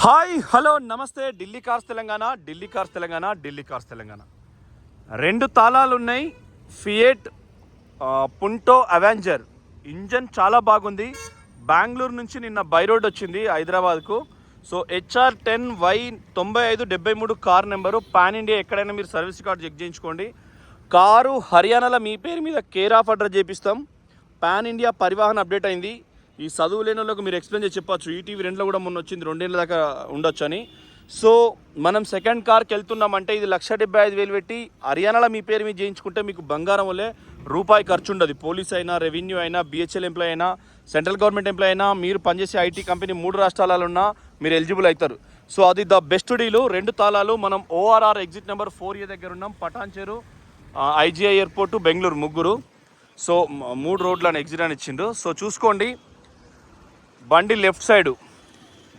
Hi hello నమస్తే. Delhi cars Telangana, Delhi cars Telangana, Delhi cars Telangana. రెండు తాళాలు ఉన్నాయి. Fiat పుంటో Avenger. ఇంజన్ చాలా బాగుంది. బెంగళూరు నుంచి నిన్న బై రోడ్ వచ్చింది హైదరాబాద్కు. So HR10Y 9573 car number. Pan India ఎక్కడైనా మీరు సర్వీస్ కార్డు చెక్ చేయించుకోండి. కారు హర్యానాలో మీ పేరు మీద కేర్ ఆఫ్ అడ్రస్ చేపిస్తాం. పాన్ ఇండియా పరివాహన్ అప్డేట్ అయింది. ఈ చదువు లేని వాళ్ళకు మీరు ఎక్స్ప్లెయిన్ చేసి చెప్పచ్చు. ఈటీవీ 2లో కూడా మొన్న వచ్చింది, 2 ఏళ్ళ దాకా ఉండొచ్చు అని. సో మనం సెకండ్ కార్కి వెళ్తున్నామంటే ఇది 1,75,000 పెట్టి హర్యానాలో మీ పేరు మీద చేయించుకుంటే మీకు బంగారం వల్లే రూపాయి ఖర్చు ఉండదు. పోలీస్ అయినా, రెవెన్యూ అయినా, BHL ఎంప్లాయ్ అయినా, సెంట్రల్ గవర్నమెంట్ ఎంప్లాయ్ అయినా, మీరు పనిచేసే IT కంపెనీ 3 రాష్ట్రాలలో ఉన్నా మీరు ఎలిజిబుల్ అవుతారు. సో అది ద బెస్ట్ డీలు. 2 తాళాలు. మనం ORR ఎగ్జిట్ నెంబర్ 4A దగ్గర ఉన్నాం. పటాన్చేరు, IGI ఎయిర్పోర్టు, బెంగళూరు, ముగ్గురు. సో 3 రోడ్లను ఎగ్జిట్ అని ఇచ్చిండు. సో చూసుకోండి. బండి లెఫ్ట్ సైడు,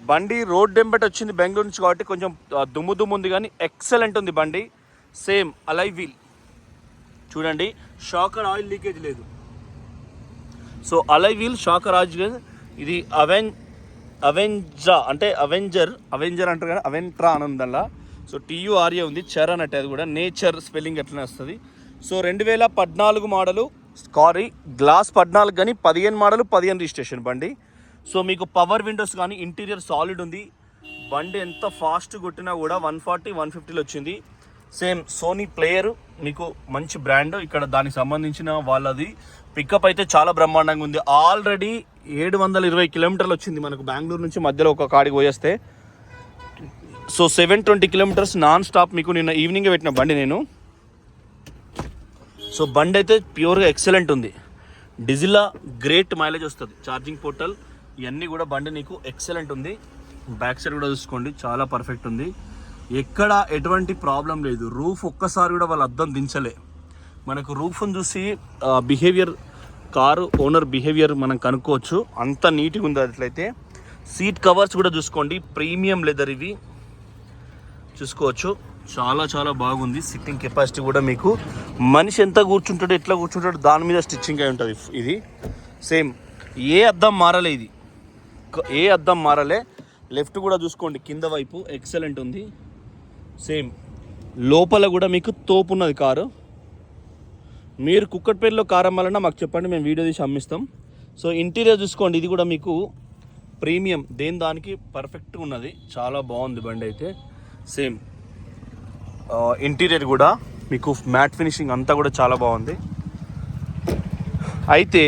బండి రోడ్ ఎంబెట్ వచ్చింది బెంగళూరు నుంచి కాబట్టి కొంచెం దుమ్ము ఉంది, కానీ ఎక్సలెంట్ ఉంది బండి. సేమ్ అలై వీల్ చూడండి. షాకర్ ఆయిల్ లీకేజ్ లేదు. So alloy wheel, shocker oil. ఇది అవెంజా అంటే అవెంజర్ అంటారు కానీ అవెంట్రా అని ఉంది దానిలో. సో TURA ఉంది. చర్ అన్నట్టు అది కూడా నేచర్ స్పెల్లింగ్ ఎట్లనే వస్తుంది. So 2014 model Carey. గ్లాస్ 14 కానీ 15 మోడలు, 15 రిజిస్ట్రేషన్ బండి. సో మీకు పవర్ విండోస్ కానీ ఇంటీరియర్ సాలిడ్ ఉంది. బండి ఎంత ఫాస్ట్ కొట్టినా కూడా 140, 150లో వచ్చింది. సేమ్ సోనీ ప్లేయర్, మీకు మంచి బ్రాండ్. ఇక్కడ దానికి సంబంధించిన వాళ్ళది పికప్ అయితే చాలా బ్రహ్మాండంగా ఉంది. ఆల్రెడీ 720 కిలోమీటర్లు వచ్చింది మనకు బెంగళూరు నుంచి. మధ్యలో ఒక కాడికి పోయేస్తే సో 720 కిలోమీటర్స్ నాన్ స్టాప్. మీకు నిన్న ఈవినింగ్ పెట్టిన బండి నేను. సో బండి అయితే ప్యూర్గా ఎక్సలెంట్ ఉంది. డీజిల్ గ్రేట్ మైలేజ్ వస్తుంది. ఛార్జింగ్ పోర్టల్ ఇవన్నీ కూడా బండి నీకు ఎక్సలెంట్ ఉంది. బ్యాక్ సైడ్ కూడా చూసుకోండి, చాలా పర్ఫెక్ట్ ఉంది. ఎక్కడ ఎటువంటి ప్రాబ్లం లేదు. రూఫ్ ఒక్కసారి కూడా వాళ్ళు అద్దం దించలే. మనకు రూఫ్ని చూసి బిహేవియర్, కారు ఓనర్ బిహేవియర్ మనం కనుక్కోవచ్చు. అంత నీట్గా ఉంది. అట్లయితే సీట్ కవర్స్ కూడా చూసుకోండి, ప్రీమియం లెదర్ ఇవి చూసుకోవచ్చు. చాలా చాలా బాగుంది. సిట్టింగ్ కెపాసిటీ కూడా మీకు మనిషి ఎంత కూర్చుంటాడో, ఎట్లా కూర్చుంటాడో దాని మీద స్టిచ్చింగ్ అయి ఉంటుంది. ఇది సేమ్ ఏ అద్దం మారలే. ఇది ఏ అద్దం మారలే. లెఫ్ట్ కూడా చూసుకోండి, కింద వైపు ఎక్సలెంట్ ఉంది. సేమ్ లోపల కూడా మీకు తోపు ఉన్నది కారు. మీరు కుక్కట్పేటలో కారు అమ్మాలన్నా మాకు చెప్పండి, మేము వీడియో తీసి అమ్మిస్తాం. సో ఇంటీరియర్ చూసుకోండి, ఇది కూడా మీకు ప్రీమియం, దేని దానికి పర్ఫెక్ట్గా ఉన్నది. చాలా బాగుంది బండి అయితే. సేమ్ ఇంటీరియర్ కూడా మీకు మ్యాట్ ఫినిషింగ్ అంతా కూడా చాలా బాగుంది. అయితే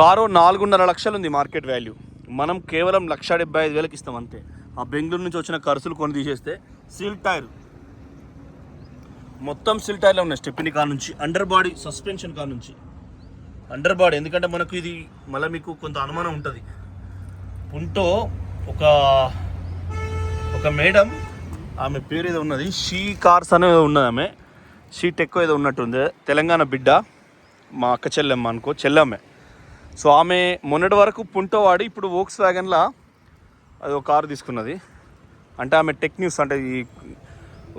కారు 4.5 లక్షలు ఉంది మార్కెట్ వాల్యూ. మనం కేవలం 1,75,000కి ఇస్తాం అంతే. ఆ బెంగళూరు నుంచి వచ్చిన ఖర్చులు కొని తీసేస్తే. సీల్ టైర్ మొత్తం సీల్ టైర్లో ఉన్నాయి. స్టెప్ని కార్ నుంచి, అండర్ బాడీ సస్పెన్షన్ కార్ నుంచి అండర్ బాడీ. ఎందుకంటే మనకు ఇది మళ్ళీ మీకు కొంత అనుమానం ఉంటుంది. పుంటో ఒక మేడం, ఆమె పేరు ఏదో ఉన్నది, షీ కార్స్ అనేది ఉన్నది. ఆమె షీ టెక్కో ఏదో ఉన్నట్టుంది. తెలంగాణ బిడ్డ, మా అక్క చెల్లెమ్మ అనుకో, చెల్లెమ్మే. సో ఆమె మొన్నటి వరకు పుంటో వాడి ఇప్పుడు వోక్స్ వ్యాగన్లా అది ఒక కారు తీసుకున్నది. అంటే ఆమె టెక్ న్యూస్, అంటే ఈ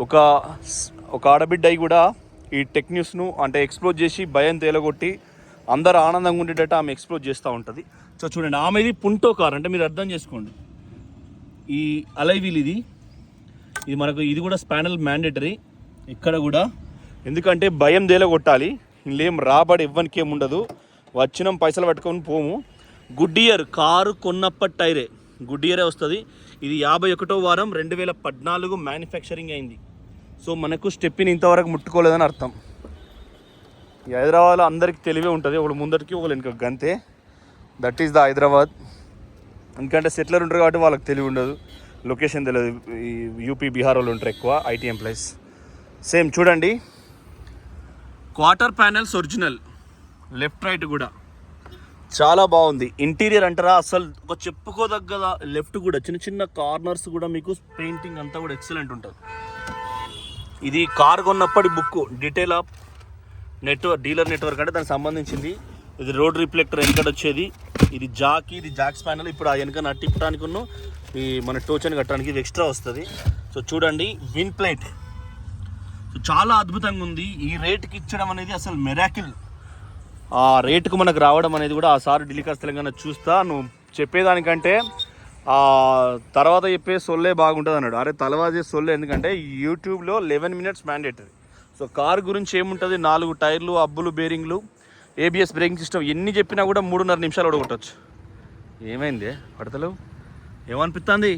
ఒక ఆడబిడ్డ కూడా ఈ టెక్ న్యూస్ను అంటే ఎక్స్ప్లోర్ చేసి భయం తేలగొట్టి అందరూ ఆనందంగా ఉండేటట్టు ఆమె ఎక్స్ప్లోర్ చేస్తూ ఉంటుంది. సో చూడండి, ఆమెది పుంటో కార్ అంటే మీరు అర్థం చేసుకోండి. ఈ అలై వీల్ ఇది మనకు, ఇది కూడా స్పానల్ మ్యాండేటరీ ఇక్కడ కూడా. ఎందుకంటే భయం తేలగొట్టాలి. ఇంకేం రాబడి ఇవ్వనికి ఏమి ఉండదు. వచ్చినాం పైసలు పట్టుకొని పోము. గుడ్ ఇయర్, కారు కొన్నప్పటి టైరే గుడ్ ఇయరే వస్తుంది. ఇది 51వ వారం 2014 మ్యానుఫ్యాక్చరింగ్ అయింది. సో మనకు స్టెప్ని ఇంతవరకు ముట్టుకోలేదని అర్థం. ఈ హైదరాబాద్లో అందరికీ తెలివే ఉంటుంది, ఒకడు ముందరికి ఒకరు వెనుక గంతే. That is the Hyderabad. ఎందుకంటే సెటిలర్ ఉంటారు కాబట్టి వాళ్ళకి తెలివి ఉండదు, లొకేషన్ తెలియదు. ఈ UP, బీహార్ వాళ్ళు ఉంటారు ఎక్కువ, IT ఎంప్లాయీస్. సేమ్ చూడండి, quarter panels original, left right కూడా చాలా బాగుంది. ఇంటీరియర్ అంటారా అసలు ఒక చెప్పుకోదగ్గ. లెఫ్ట్ కూడా చిన్న కార్నర్స్ కూడా మీకు పెయింటింగ్ అంతా కూడా ఎక్సలెంట్ ఉంటుంది. ఇది కార్ కొన్నప్పటి book, detail of dealer network అంటే దానికి సంబంధించింది. ఇది రోడ్ రిఫ్లెక్టర్ వెనకడ వచ్చేది. ఇది జాక్స్ ప్యానల్. ఇప్పుడు ఆ వెనక నట్టిప్పడానికి ఈ మన టోచన్ కట్టడానికి ఇది ఎక్స్ట్రా వస్తుంది. సో చూడండి, విన్ ప్లేట్ చాలా అద్భుతంగా ఉంది. ఈ రేట్కి ఇచ్చడం అనేది అసలు మిరాకిల్. ఆ రేటుకు మనకు రావడం అనేది కూడా ఆ సార్ ఢిల్లీ కార్స్ తెలంగాణ చూస్తా. నువ్వు చెప్పేదానికంటే తర్వాత చెప్పే సొల్లే బాగుంటుంది అన్నాడు. అరే తలవాజే సొల్లే, ఎందుకంటే యూట్యూబ్లో 11 minutes మ్యాండేటరీ. సో కార్ గురించి ఏముంటుంది, 4 టైర్లు, అబ్బులు, బేరింగ్లు, ఏబిఎస్ బ్రేకింగ్ సిస్టమ్, ఎన్ని చెప్పినా కూడా 3.5 నిమిషాలు ఓడగొట్టచ్చు. ఏమైంది పడతలేవు, ఏమనిపిస్తుంది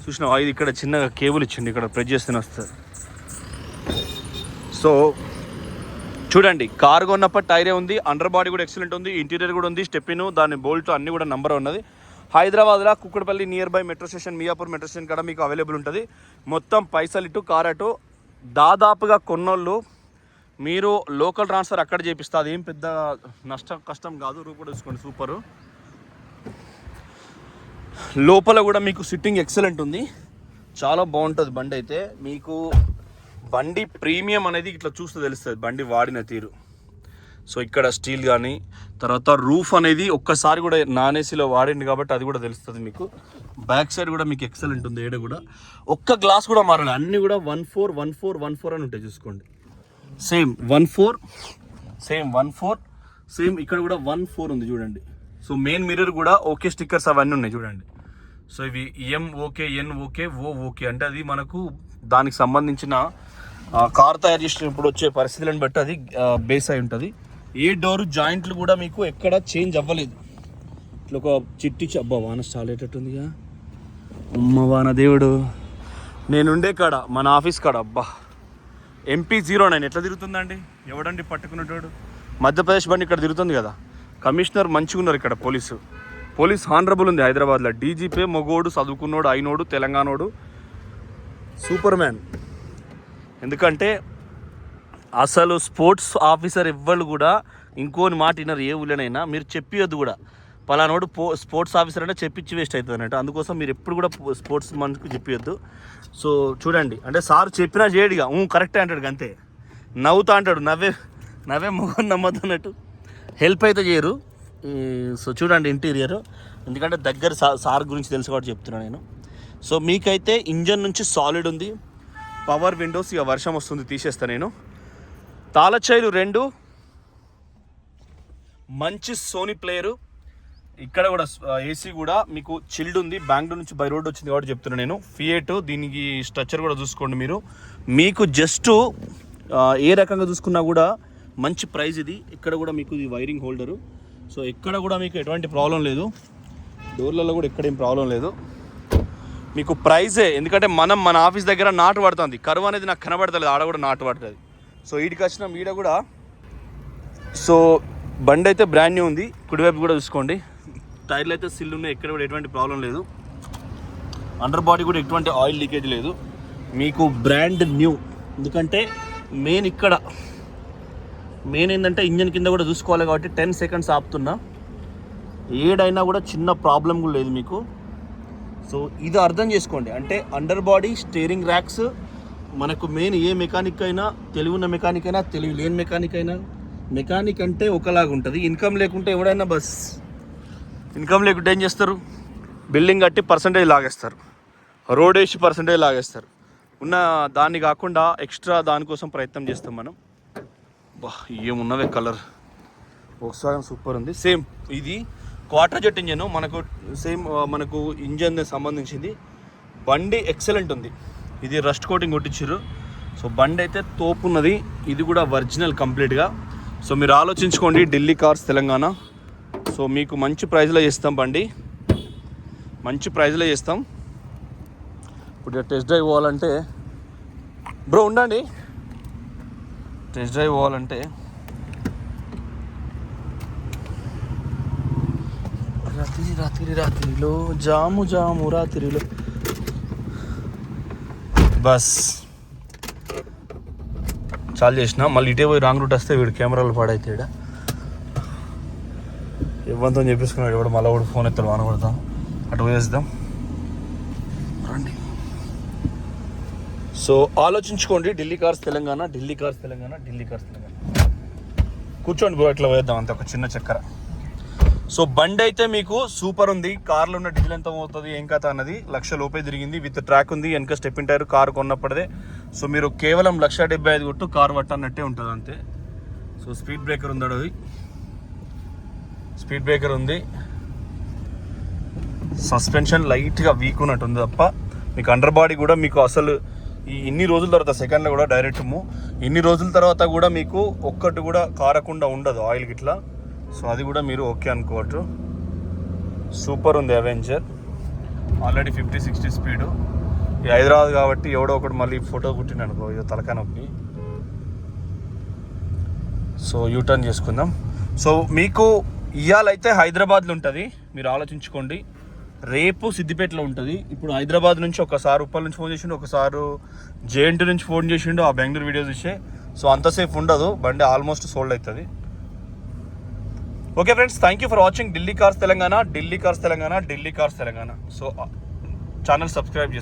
చూసినావు? ఇది ఇక్కడ చిన్నగా కేబుల్ ఇచ్చిండి, ఇక్కడ ప్రెస్ చేస్తూనే వస్తుంది. సో చూడండి, కార్ కొన్నప్పుడు టైరే ఉంది, అండర్ బాడీ కూడా ఎక్సలెంట్ ఉంది, ఇంటీరియర్ కూడా ఉంది, స్టెప్పిను, దాని బోల్ట్ అన్నీ కూడా నంబర్ ఉన్నది. హైదరాబాద్లో Kukkadapalli near by metro station, Miyapur metro station కూడా మీకు అవైలబుల్ ఉంటుంది. మొత్తం పైసలు ఇటు కార్ అటు. దాదాపుగా కొన్నోళ్ళు మీరు లోకల్ ట్రాన్స్ఫర్ అక్కడ చేపిస్తే అది ఏం పెద్ద కష్టం కాదు. రూపాయలు తీసుకోండి, సూపరు. లోపల కూడా మీకు సిట్టింగ్ ఎక్సలెంట్ ఉంది, చాలా బాగుంటుంది బండి అయితే. మీకు బండి ప్రీమియం అనేది ఇట్లా చూస్తే తెలుస్తుంది, బండి వాడిన తీరు. సో ఇక్కడ స్టీల్ కానీ, తర్వాత రూఫ్ అనేది ఒక్కసారి కూడా నాన్ ఏసీలో వాడింది కాబట్టి అది కూడా తెలుస్తుంది మీకు. బ్యాక్ సైడ్ కూడా మీకు ఎక్సలెంట్ ఉంది, ఏడ కూడా ఒక్క గ్లాస్ కూడా మారాలి, అన్నీ కూడా 14 అని ఉంటాయి చూసుకోండి. సేమ్ 14, సేమ్ 14, సేమ్ ఇక్కడ కూడా 14 ఉంది చూడండి. సో మెయిన్ మిర్రర్ కూడా ఓకే స్టిక్కర్స్ అవన్నీ ఉన్నాయి చూడండి. సో ఇవి ఎం ఓకే, ఎన్ ఓకే, ఓ ఓకే అంటే అది మనకు దానికి సంబంధించిన కార్ తయారు చేసినప్పుడు వచ్చే పరిస్థితులను బట్టి అది బేస్ అయి ఉంటుంది. ఏ డోర్ జాయింట్లు కూడా మీకు ఎక్కడ చేంజ్ అవ్వలేదు. ఇట్లా ఒక చిట్టి అబ్బా వాన స్టార్ట్ అయ్యేటట్టుందిగా, అమ్మ వాన దేవుడు. నేనుండే కాడ మన ఆఫీస్ కాడ అబ్బా MP09 ఎట్లా తిరుగుతుందండి, ఎవడండి పట్టుకునేటోడు? మధ్యప్రదేశ్ బండి ఇక్కడ తిరుగుతుంది కదా. కమిషనర్ మంచిగా ఉన్నారు ఇక్కడ, పోలీస్ హానరబుల్ ఉంది హైదరాబాద్లో. డీజీపీ మొగోడు, చదువుకున్నోడు, అయినోడు, తెలంగాణోడు, సూపర్ మ్యాన్. ఎందుకంటే అసలు స్పోర్ట్స్ ఆఫీసర్ ఎవ్వరు కూడా ఇంకోని మాట వినరు. ఏ ఊళ్ళనైనా మీరు చెప్పియొద్దు కూడా, పలానోడు స్పోర్ట్స్ ఆఫీసర్ అంటే చెప్పించి వేస్ట్ అవుతుంది అన్నట్టు. అందుకోసం మీరు ఎప్పుడు కూడా స్పోర్ట్స్ మనుషులకు చెప్పియొద్దు. సో చూడండి, అంటే సార్ చెప్పినా చేయడిగా కరెక్టే అంటాడు, అంతే నవ్వుతా అంటాడు, నవ్వే మొహం నమ్మద్దు అన్నట్టు. హెల్ప్ అయితే చేయరు. సో చూడండి ఇంటీరియర్, ఎందుకంటే దగ్గర సార్ గురించి తెలుసు కాబట్టి చెప్తున్నాను నేను. సో మీకైతే ఇంజన్ నుంచి సాలిడ్ ఉంది, పవర్ విండోస్, ఇక వర్షం వస్తుంది తీసేస్తా నేను. తాళచైలు 2, మంచి సోనీ ప్లేయరు. ఇక్కడ కూడా ఏసీ కూడా మీకు చిల్డ్ ఉంది, బెంగళూరు నుంచి బై రోడ్ వచ్చింది కాబట్టి చెప్తున్నాను నేను. ఫియట్, దీనికి స్ట్రక్చర్ కూడా చూసుకోండి మీరు. మీకు జస్ట్ ఏ రకంగా చూసుకున్నా కూడా మంచి ప్రైజ్ ఇది. ఇక్కడ కూడా మీకు ఇది వైరింగ్ హోల్డరు. సో ఎక్కడ కూడా మీకు ఎటువంటి ప్రాబ్లం లేదు, డోర్లలో కూడా ఎక్కడేం ప్రాబ్లం లేదు. మీకు ప్రైజే, ఎందుకంటే మన ఆఫీస్ దగ్గర నాటు పడుతుంది, కరువు అనేది నాకు కనబడతలేదు, ఆడ కూడా నాటు పడుతుంది. సో వీటికి వచ్చిన ఈడ కూడా. సో బండి అయితే బ్రాండ్ న్యూ ఉంది, కుడివైపు కూడా చూసుకోండి. టైర్లు అయితే సిల్ ఉన్నాయి, ఎక్కడ కూడా ఎటువంటి ప్రాబ్లం లేదు. అండర్ బాడీ కూడా ఎటువంటి ఆయిల్ లీకేజ్ లేదు, మీకు బ్రాండ్ న్యూ. ఎందుకంటే మెయిన్ ఏంటంటే ఇంజన్ కింద కూడా చూసుకోవాలి కాబట్టి 10 seconds ఆపుతున్నా, ఏడైనా కూడా చిన్న ప్రాబ్లం కూడా లేదు మీకు. సో ఇది అర్థం చేసుకోండి. అంటే అండర్ బాడీ, స్టీరింగ్ ర్యాక్స్, మనకు మెయిన్ ఏ మెకానిక్ అయినా, తెలివి ఉన్న మెకానిక్ అయినా, తెలివి లేని మెకానిక్ అయినా, మెకానిక్ అంటే ఒకలాగా ఉంటుంది. ఇన్కమ్ లేకుంటే ఎవడైనా ఇన్కమ్ లేకుంటే ఏం చేస్తారు, బిల్డింగ్ కట్టి పర్సంటేజ్ లాగేస్తారు, రోడ్ వేసి పర్సంటేజ్ లాగేస్తారు. ఉన్న దాన్ని కాకుండా ఎక్స్ట్రా దానికోసం ప్రయత్నం చేస్తాం మనం. ఏమున్నవే కలర్, ఒకసారి సూపర్ ఉంది. సేమ్ ఇది క్వార్టర్ జెట్ ఇంజన్, మనకు ఇంజన్ సంబంధించింది. బండి ఎక్సలెంట్ ఉంది, ఇది రస్ట్ కోటింగ్ కొట్టించారు. సో బండి అయితే తోపు ఉన్నది, ఇది కూడా ఒరిజినల్ కంప్లీట్గా. సో మీరు ఆలోచించుకోండి, ఢిల్లీ కార్స్ తెలంగాణ. సో మీకు మంచి ప్రైజ్లో చేస్తాం బండి, మంచి ప్రైజ్లో చేస్తాం. ఇప్పుడు టెస్ట్ డ్రైవ్ పోవాలంటే బ్రో ఉండండి, టెస్ట్ డ్రైవ్ పోవాలంటే రాత్రిలో జాము రాత్రిలో బస్ చాలు చేసిన. మళ్ళీ ఇటే పోయి రాంగ్ రూట్ వస్తే వీడు కెమెరాలు పాడైతాడు, ఇవ్వంతో చెప్పేసుకున్నాడు. ఇప్పుడు మళ్ళీ కూడా ఫోన్ ఎత్తాడు, వాన పడతాం, అటు పోయేద్దాం రండి. సో ఆలోచించుకోండి, ఢిల్లీ కార్స్ తెలంగాణ. కూర్చోండి బ్రో, ఇట్లా పోయేద్దాం అంతే, ఒక చిన్న చక్కెర. సో బండి అయితే మీకు సూపర్ ఉంది. కార్లో ఉన్న డీజిల్ ఎంత అవుతుంది ఏం కథ అన్నది 1,00,000 లోపే తిరిగింది, విత్ ట్రాక్ ఉంది, వెనక స్టెప్ ఇన్ టైర్. కారు కొన్నప్పుడే. సో మీరు కేవలం 1,75,000 కొట్టు కారు పట్టన్నట్టే ఉంటుంది అంతే. సో స్పీడ్ బ్రేకర్ ఉంది, సస్పెన్షన్ లైట్గా వీక్ ఉన్నట్టు ఉంది తప్ప మీకు అండర్ బాడీ కూడా మీకు అసలు ఈ ఇన్ని రోజుల తర్వాత సెకండ్లో కూడా డైరెక్ట్ ఇన్ని రోజుల తర్వాత కూడా మీకు ఒక్కటి కూడా కారకుండా ఉండదు ఆయిల్ గిట్లా. సో అది కూడా మీరు ఓకే అనుకోవచ్చు. సూపర్ ఉంది అవెంజర్. Already 50-60 speed. ఈ హైదరాబాద్ కాబట్టి ఎవడో ఒకటి మళ్ళీ ఫోటో కుట్టిండు అనుకో, ఇది తలకాయ నొప్పి. సో యూటర్న్ చేసుకుందాం. సో మీకు ఇవాళైతే హైదరాబాద్లో ఉంటుంది, మీరు ఆలోచించుకోండి. రేపు సిద్దిపేటలో ఉంటుంది. ఇప్పుడు హైదరాబాద్ నుంచి ఒకసారి ఉప్పల్ నుంచి ఫోన్ చేసిండు, ఒకసారి జేఎన్టీ నుంచి ఫోన్ చేసిండు ఆ బెంగళూరు వీడియోస్ ఇచ్చే. సో అంతసేపు ఉండదు, బండి ఆల్మోస్ట్ సోల్డ్ అవుతుంది. Okay friends, thank you for watching Delhi cars Telangana. So channel subscribe చేసుకోండి.